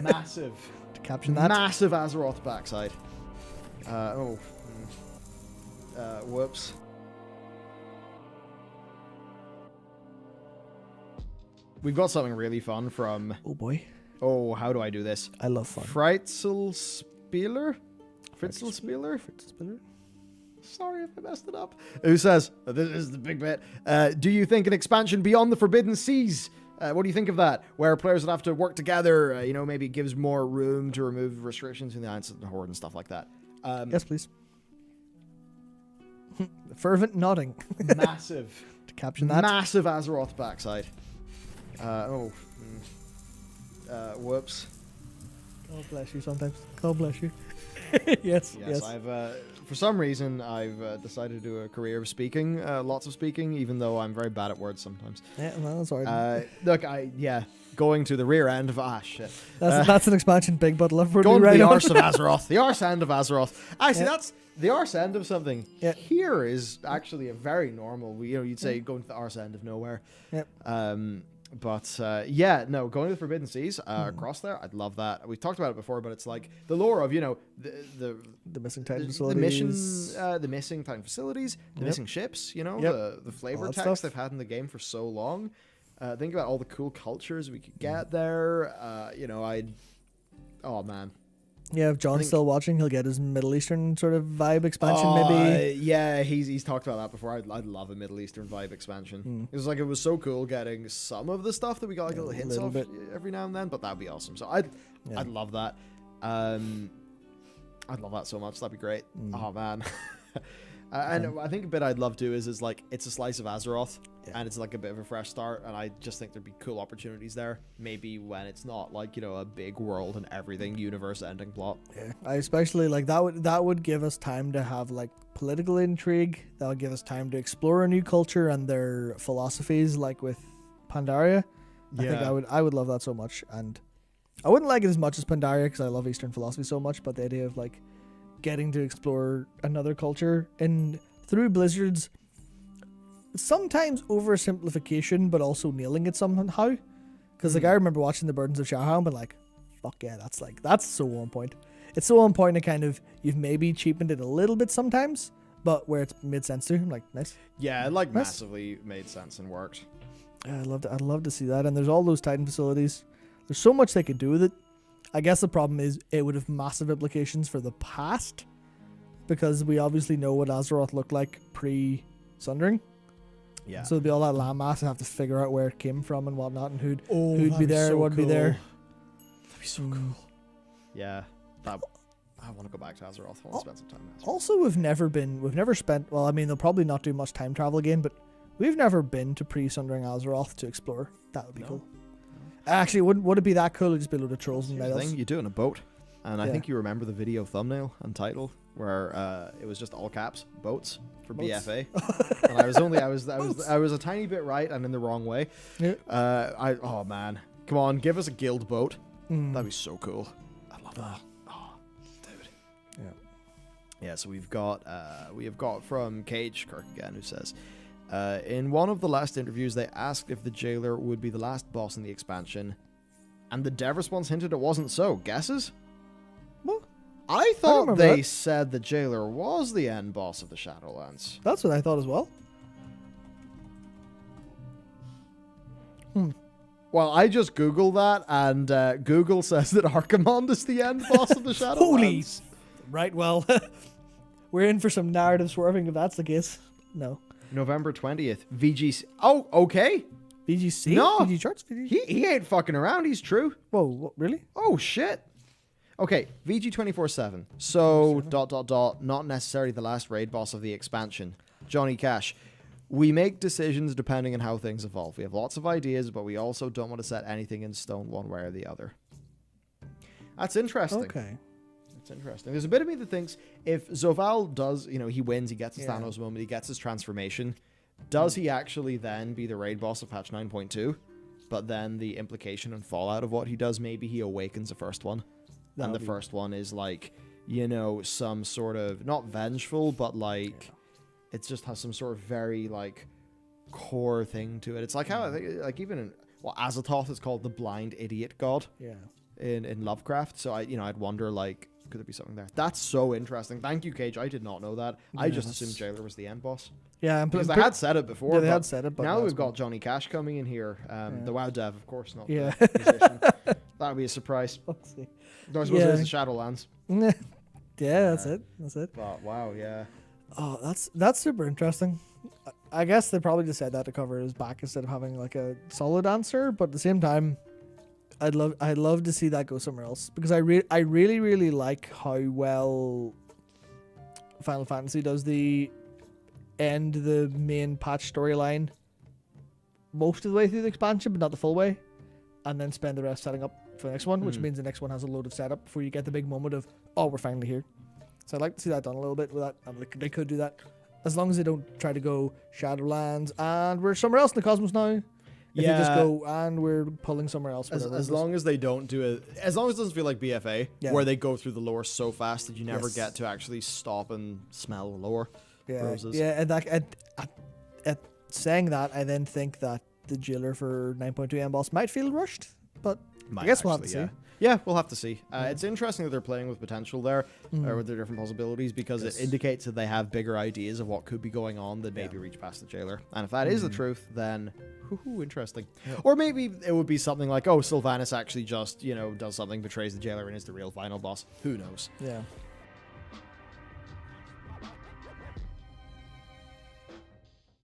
Massive. To caption that. Massive Azeroth backside. Whoops. We've got something really fun from... Oh boy. Oh, how do I do this? I love fun. Fritzl Spieler? Sorry if I messed it up. Who says, this is the big bit, do you think an expansion beyond the Forbidden Seas, what do you think of that? Where players would have to work together, maybe gives more room to remove restrictions in the Alliance and the Horde and stuff like that. Yes, please. Fervent nodding. Massive. To caption that. Massive Azeroth backside. Whoops. God bless you sometimes. God bless you. yes. I've for some reason I've decided to do a career of speaking, lots of speaking, even though I'm very bad at words sometimes. Yeah, well, that's alright. Going to the rear end of shit. That's an expansion, big but love for going right to the on. arse of Azeroth, the arse end of Azeroth. Actually, that's the arse end of something. Yeah. Here is actually a very normal. You'd say going to the arse end of nowhere. Yep. Going to the Forbidden Seas across there, I'd love that. We've talked about it before, but it's like the lore of the missing Titan facilities, the missing Titan facilities, the missing ships. The flavor text stuff they've had in the game for so long. Think about all the cool cultures we could get there. Oh man. Yeah, if John's still watching, he'll get his Middle Eastern sort of vibe expansion, maybe. Yeah, he's talked about that before. I'd love a Middle Eastern vibe expansion. It was so cool getting some of the stuff that we got little hints of every now and then, but that'd be awesome. So I'd love that. I'd love that so much. That'd be great. Oh man. And I think a bit I'd love to is like it's a slice of Azeroth, and it's like a bit of a fresh start, and I just think there'd be cool opportunities there. Maybe when it's not like a big world and everything universe-ending plot. Yeah, I especially like that would give us time to have like political intrigue. That would give us time to explore a new culture and their philosophies, like with Pandaria. I think I would love that so much, and I wouldn't like it as much as Pandaria because I love Eastern philosophy so much. But the idea of like getting to explore another culture through Blizzard's sometimes oversimplification, but also nailing it somehow. Because like I remember watching the Burdens of Shaham, but like, fuck yeah, that's so on point. It's so on point, and kind of you've maybe cheapened it a little bit sometimes, but where it's made sense to. I'm like, nice. Yeah, it like massively made sense and worked. Yeah, I'd love to see that. And there's all those Titan facilities. There's so much they could do with it. I guess the problem is it would have massive implications for the past, because we obviously know what Azeroth looked like pre-Sundering. Yeah. So there'd be all that landmass and have to figure out where it came from and whatnot, and who'd be there, so what'd be there. That'd be so cool. Yeah. I want to go back to Azeroth. I want to spend some time in Azeroth. Also, we've never spent, well, I mean, they'll probably not do much time travel again, but we've never been to pre-Sundering Azeroth to explore. That would be cool. Actually, would it be that cool? It'd just be a load of trolls and medals. You do it in a boat, and I think you remember the video thumbnail and title where it was just all caps boats for BFA, and I was a tiny bit right and in the wrong way. Yeah. Oh man, come on, give us a guild boat. That'd be so cool. I love that. Oh, dude. Yeah. So we have got from Cage Kirk again, who says, in one of the last interviews, they asked if the Jailer would be the last boss in the expansion, and the dev response hinted it wasn't so. Guesses? What? I thought they said the Jailer was the end boss of the Shadowlands. That's what I thought as well. Well, I just Googled that, and Google says that Archimonde is the end boss of the Shadowlands. Holy! Right, well, we're in for some narrative swerving if that's the case. No. November 20th. VGC. Oh, okay. VGC? No. VG charts? He ain't fucking around. He's true. Whoa, what, really? Oh, shit. Okay, VG 24/7. So, ... not necessarily the last raid boss of the expansion. Johnny Cash. We make decisions depending on how things evolve. We have lots of ideas, but we also don't want to set anything in stone one way or the other. That's interesting. Okay. It's interesting. There's a bit of me that thinks if Zoval does, he wins, he gets his Thanos moment, he gets his transformation, does he actually then be the raid boss of patch 9.2? But then the implication and fallout of what he does, maybe he awakens the first one. And the first one is like, some sort of, not vengeful, but like, it just has some sort of very like core thing to it. It's like how, like even in, Azathoth is called the blind idiot god. Yeah. in Lovecraft. So I'd wonder, like, could there be something there? That's so interesting. Thank you, Cage. I did not know that. I just assumed Jailer was the end boss. Yeah, Because they had said it before. Yeah, they had said it, but now we've got Johnny Cash coming in here. The WoW dev, of course, not the musician. That would be a surprise. I suppose there's the Shadowlands. Yeah, that's it. But wow, yeah. Oh, that's super interesting. I guess they probably just said that to cover his back instead of having like a solid answer. But at the same time, I'd love to see that go somewhere else, because I really like how well Final Fantasy does the main patch storyline most of the way through the expansion, but not the full way, and then spend the rest setting up for the next one, which means the next one has a load of setup before you get the big moment of, oh, we're finally here. So I'd like to see that done a little bit with that. They could do that, as long as they don't try to go Shadowlands and we're somewhere else in the cosmos now. If you just go and we're pulling somewhere else. As long as they don't do it, as long as it doesn't feel like BFA, where they go through the lore so fast that you never get to actually stop and smell the lore. Roses. Yeah, and saying that, I then think that the Jailer for 9.2 end boss might feel rushed, but I guess we'll have to see. Yeah, we'll have to see. It's interesting that they're playing with potential there, or with their different possibilities, because it indicates that they have bigger ideas of what could be going on that maybe reach past the Jailer. And if that is the truth, then interesting. Yeah. Or maybe it would be something like, oh, Sylvanas actually just, does something, betrays the Jailer, and is the real final boss. Who knows? Yeah.